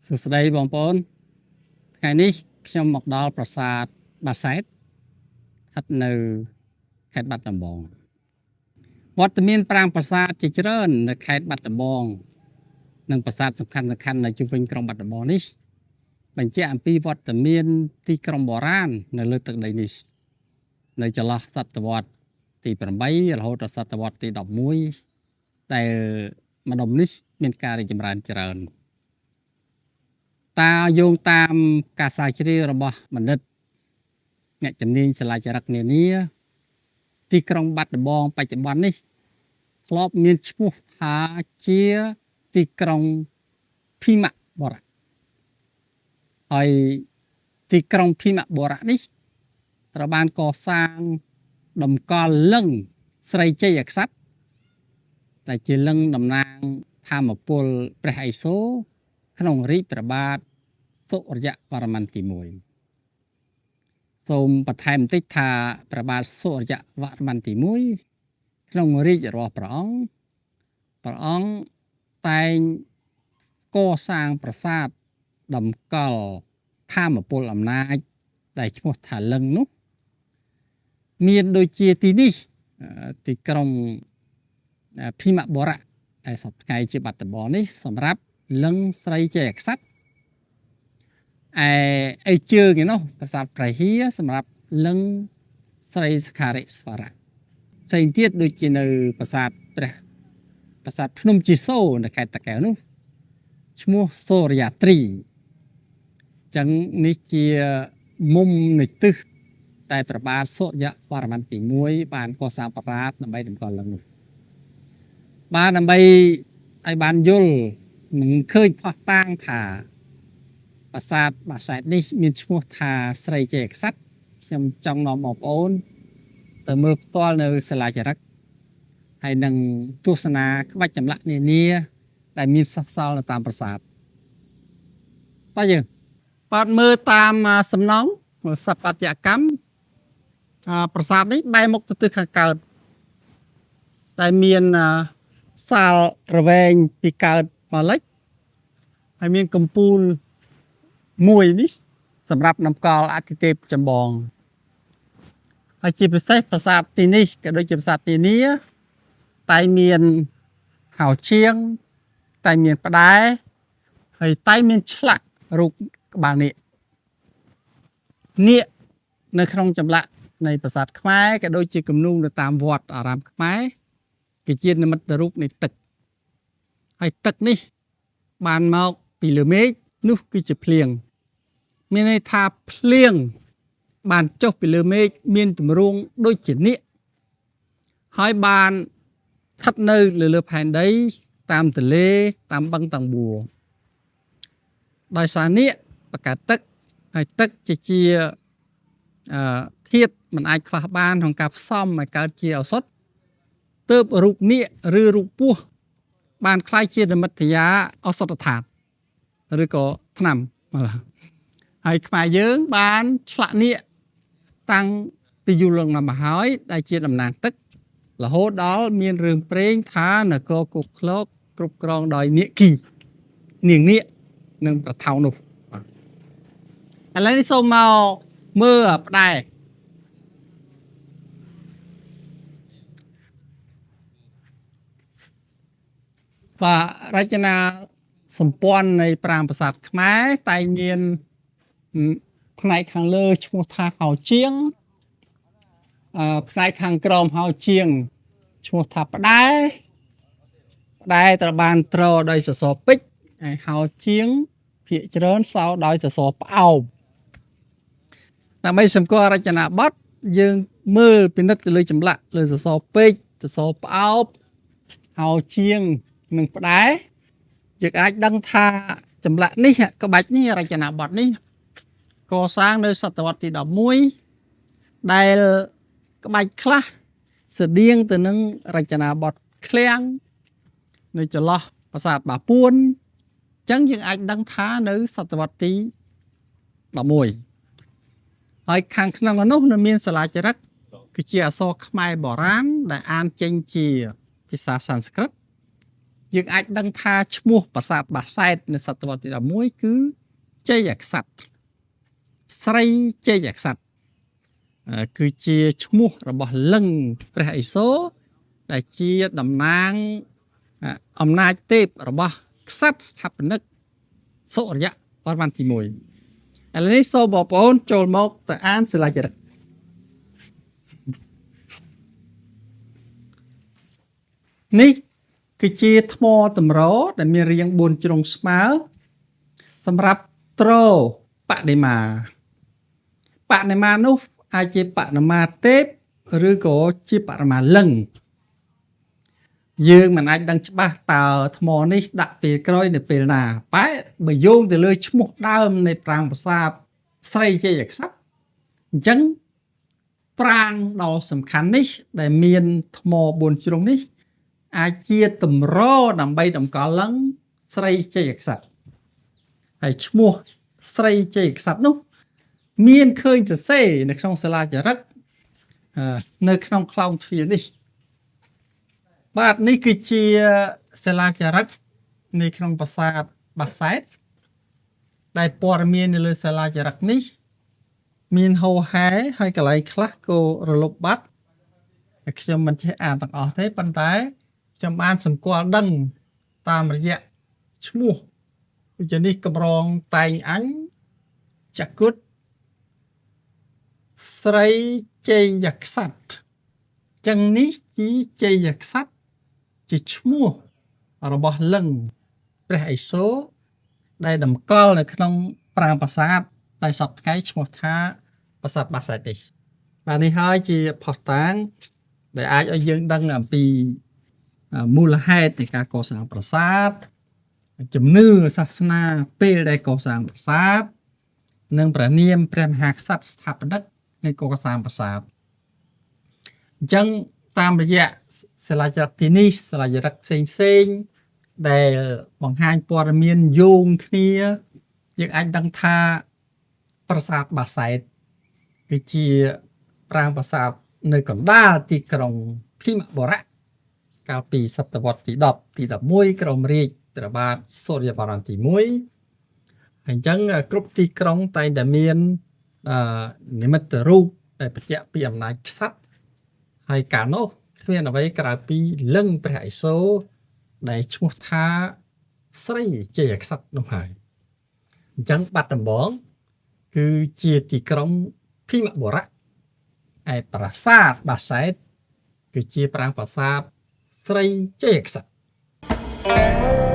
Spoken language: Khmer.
សួស្តីបងប្អូនថ្ងៃនេះខ្ញុំមកដល់ប្រាសាទបាសែតស្ថិតនៅខេត្តបាត់ដំបងវត្តមានប្រាង្គប្រាសាទជាច្រើននៅខេត្តបាត់ដំបងនិងប្រាសាទសំខាន់ៗនៅជុំវិញក្រុងបាត់ដំបងនេះបញ្ជាក់អំពីវត្តមានទីក្រុងបុរាណនៅលើទឹកដីនេះនៅចន្លោះសតវត្សទី8រហូតដល់សតវត្សទី11ដែលម្ដុំនេះមានការរីកចម្រើនច្រើនតាយោងតាមការស្រាវជ្រាវរបស់បណ្ឌិតអ្នកជំនាញសាលាចរិតនានាទីក្រុងបាត់ដំបងបច្ចុប្បន្ននេះធ្លាប់មានឈ្មោះថាជាទីក្រុងភីមបរៈហើយទីក្រុងភីមបរៈនេះត្រូវបានកសាងតម្កល់លិង្គស្រីជ័យក្សត្រដែលជាលិង្គតំណាងធម្មពលព្រះឥសូរក្នុងរាជព្រះបាទសូរ្យវរ្ម័នទី1សូមបន្ថែមបន្តិចថាព្រះបាទសូរ្យវរ្ម័នទី1ក្នុងរាជរបស់ព្រះអង្គតែងកសាងប្រាសាទតម្កល់ធម្មពលអំណាចដែលឈ្មោះថាលិង្គនោះមានដូចជាទីនេះទីក្រុងភីមបរៈដែលសប្តាហ៍ថ្ងៃជាបាត់ដំបងនេះសម្រាប់លិង្គស្រីជ័យក្សត្រឯជើងឯនោះប្រាសាទព្រះហៀសម្រាប់លិង្គស្រីសក្ការៈស្វរៈផ្សេងទៀតដូចជានៅប្រាសាទភ្នំជីសូរនៅខេត្តតាកែវនោះឈ្មោះសូរ្យាត្រីចឹងនេះជាមុំនៃទិសតែព្រះបាទសូរ្យវរ្ម័នទី1បានកសាងប្រាសាទដើម្បីតម្កល់លិង្គនោះបានដើម្បីឲ្យបានយល់នឹងឃើញផុសតាងថាប្រាសាទបាសែតនេះមានឈ្មោះថាស្រីជ័យក្សត្រខ្ញុំចង់នាំបងប្អូនទៅមើលផ្ទាល់នៅសាលាចរិតហើយនឹងទស្សនាក្បាច់ចម្លាក់នានាដែលមានសេសសល់នៅតាមប្រាសាទតើយើងបាទមើលតាមសំណង់ស្ថាបត្យកម្មប្រាសាទនេះបែរមុខទៅទិសខាងកើតតែមានសាលប្រវែងពីកើតមកលិចហើយមានកំពូលមួយនេះសម្រាប់តម្កល់អទិទេពចម្បងហើយជាពិសេសប្រាសាទទីនេះក៏ដូចជាប្រាសាទទីនេះតែមានហោជាងតែមានផ្ដែហើយតែមានឆ្លាក់រូបក្បាលនាគនៅក្នុងចម្លាក់នៃប្រាសាទខ្មែរក៏ដូចជាគំនូរនៅតាមវត្តអារាមខ្មែរគឺជានិមិត្តរូបនៃទឹកហើយទឹកនេះបានមកពីលើមេឃនោះគឺជាភ្លៀងមានន័យថាភ្លៀងបានចុះពីលើមេឃមានទម្រង់ដូចជានាគហើយបានស្ថិតនៅលើផែនដីតាមទន្លេតាមបឹងតាំងបួរដោយសារនាគបង្កើតទឹកហើយទឹកជាធាតុមិនអាចខ្វះបានក្នុងការផ្សំឲ្យកើតជាឱសថទើបរូបនាគឬរូបពស់បានคล้ายជានិមិត្តយាឱសថដ្ឋានឬក៏ថ្នាំហើយខ្មែរយើងបានឆ្លាក់នាគតាំងពីយូរលង់ណាស់មកហើយដែលជាតំណាងទឹករហូតដល់មានរឿងព្រេងថានគរគុកឃ្លោកគ្រប់គ្រងដោយនាគីនាងនាគនិងប្រថោងនោះឥឡូវនេះសូមមកមើលផ្ដែបាទរចនាសម្ព័ន្ធនៃប្រាង្គប្រាសាទខ្មែរតែងមានផ្នែកខាងលើឈ្មោះថាហោជាងផ្នែកខាងក្រោមហោជាងឈ្មោះថាផ្ដែត្រូវបានទ្រដោយសសរពេជ្រហើយហោជាងភាគច្រើនសោដោយសសរផ្អោបដើម្បីសម្គាល់រចនាបថយើងមើលពិនិត្យទៅលើចម្លាក់លើសសរពេជ្រសសរផ្អោបហោជាងនិងផ្ដែយើងអាចដឹងថាចម្លាក់នេះក្បាច់នេះរចនាបថនេះកសាងនៅសតវត្សទី11ដែលក្បាច់ខ្លះស្តៀងទៅនឹងរចនាបថឃ្លាំងនៅចន្លោះប្រាសាទបាពួនអញ្ចឹងយើងអាចដឹងថានៅសតវត្សទី11ហើយខាងក្នុងនោះនៅមានសាលាចរិតគឺជាអក្សរខ្មែរបុរាណដែលអានចេញជាភាសាសំស្ក្រឹត យើងអាចដឹងថាឈ្មោះប្រាសាទបាសែតនៅសតវត្សទី11គឺជ័យក្សត្រស្រីជ័យក្សត្រគឺជាឈ្មោះរបស់លិង្គព្រះឥសូរដែលជាតំណាងអំណាចទេពរបស់ក្សត្រស្ថាបនិកសុរិយវរ្ម័នទី1ឥឡូវនេះសូមបងប្អូនចូលមកទៅអានសិលាចារឹកនេះគឺជាថ្មតម្រដែលមានរាង4ជ្រុងស្មើសម្រាប់ទ្របដិមានោះអាចជាបដិមាទេពឬក៏ជាបដិមាលិង្គយើងមិនអាចដឹងច្បាស់តើថ្មនេះដាក់ពេលក្រោយនៅពេលណាតែបើយោងទៅលើឈ្មោះដើមនៃប្រាង្គប្រាសាទស្រីជ័យក្សត្រអញ្ចឹងប្រាង្គដ៏សំខាន់នេះដែលមានថ្ម4ជ្រុងនេះអាចជាតម្រដើម្បីតម្កល់ឡើងស្រីជ័យក្សត្រហើយឈ្មោះស្រីជ័យក្សត្រនោះមានឃើញសរសេរនៅក្នុងសិលាចារឹកនៅក្នុងខ្លោងទ្វារនេះបាទនេះគឺជាសិលាចារឹកនៅក្នុងប្រាសាទបាសែតដែលព័ត៌មាននៅលើសិលាចារឹកនេះមានហូរហែហើយកន្លែងខ្លះក៏រលុបបាត់ខ្ញុំមិនចេះអានទាំងអស់ទេប៉ុន្តែខ្ញុំបានសម្គាល់ដឹងតាមរយៈឈ្មោះវិជ្ជានេះកម្រងតែងអញចគុតស្រីជ័យក្សត្រចឹងនេះជាជ័យក្សត្រជាឈ្មោះរបស់លិង្គព្រះឥសូរដែលតម្កល់នៅក្នុងប្រាង្គប្រាសាទដែលសពថ្ងៃឈ្មោះថាប្រាសាទបាសែតនេះបាទនេះហើយជាផុសតាងដែលអាចឲ្យយើងដឹងអំពីមូលហេតុនៃការកសាងប្រាសាទជំនឿសាសនាពេលដែលកសាងប្រាសាទនិងព្រះនាមព្រះមហាក្សត្រស្ថាបនិកនៃកសាងប្រាសាទអញ្ចឹងតាមរយៈសិលាចារឹកទីនេះសិលាចារឹកផ្សេងដែលបង្ហាញព័ត៌មានយោងគ្នាយើងអាចដឹងថាប្រាសាទបាសែតគឺជាប្រាង្គប្រាសាទនៅកណ្ដាលទីក្រុងភីមបុរៈកាលពីសតវត្សទី10ទី11ក្រោមរាជព្រះបាទសូរ្យវរ្ម័នទី1ហើយអញ្ចឹងគ្រប់ទីក្រុងតែងតែមាននិមិត្តរូបដែលបញ្ជាក់ពីអំណាចក្សត្រហើយកាលនោះគ្មានអ្វីក្រៅពីលិង្គព្រះឥសូរដែលឈ្មោះថាស្រីជ័យក្សត្រនោះហើយអញ្ចឹងបាត់ដំបងគឺជាទីក្រុងភីមបុរៈឯប្រាសាទបាសែតគឺជាប្រាង្គប្រាសាទស្រីជ័យក្សត្រ